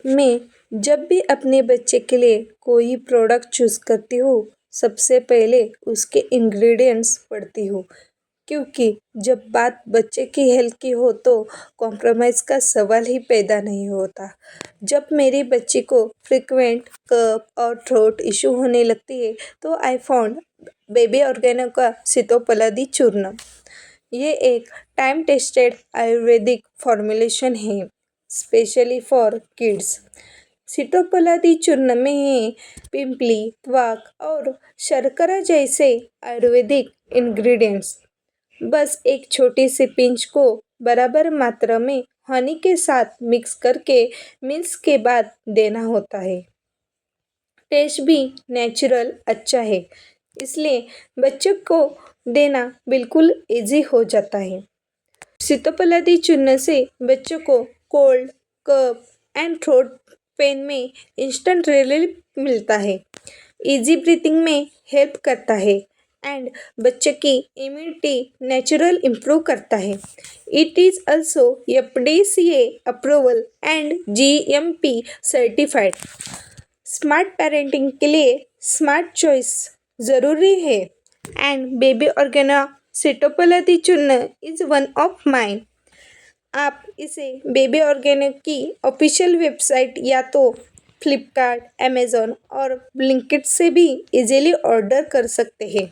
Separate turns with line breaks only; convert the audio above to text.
मैं जब भी अपने बच्चे के लिए कोई प्रोडक्ट चूज़ करती हूँ, सबसे पहले उसके इंग्रेडिएंट्स पढ़ती हूँ, क्योंकि जब बात बच्चे की हेल्थ की हो तो कॉम्प्रोमाइज़ का सवाल ही पैदा नहीं होता। जब मेरी बच्ची को फ्रीक्वेंट कफ और थ्रोट इशू होने लगती है तो आई फाउंड बेबी ऑर्गेनो का सीतोपलादी चूर्ण। ये एक टाइम टेस्टेड आयुर्वेदिक फॉर्मुलेशन है, स्पेशली फॉर किड्स। सीतोपलादी चूर्ण में पिंपली, त्वक और शर्करा जैसे आयुर्वेदिक इंग्रेडिएंट्स। बस एक छोटी सी पिंच को बराबर मात्रा में हनी के साथ मिक्स करके मील्स के बाद देना होता है। टेस्ट भी नेचुरल अच्छा है, इसलिए बच्चों को देना बिल्कुल इजी हो जाता है। सीतोपलादी चूर्ण से बच्चों को cold, cough and throat pain में इंस्टेंट रिलीफ मिलता है, इजी ब्रीथिंग में हेल्प करता है एंड बच्चे की इम्यूनिटी नेचुरल इम्प्रूव करता है। It is also FDCA approval and GMP certified. Smart parenting के लिए स्मार्ट चॉइस ज़रूरी है एंड बेबी ऑर्गेनो सीतोपलादी चूर्ण इज़ वन ऑफ माइन। आप इसे बेबी ऑर्गेनिक की ऑफिशियल वेबसाइट या तो फ्लिपकार्ट, अमेज़ॉन और ब्लिंकिट से भी इजीली ऑर्डर कर सकते हैं।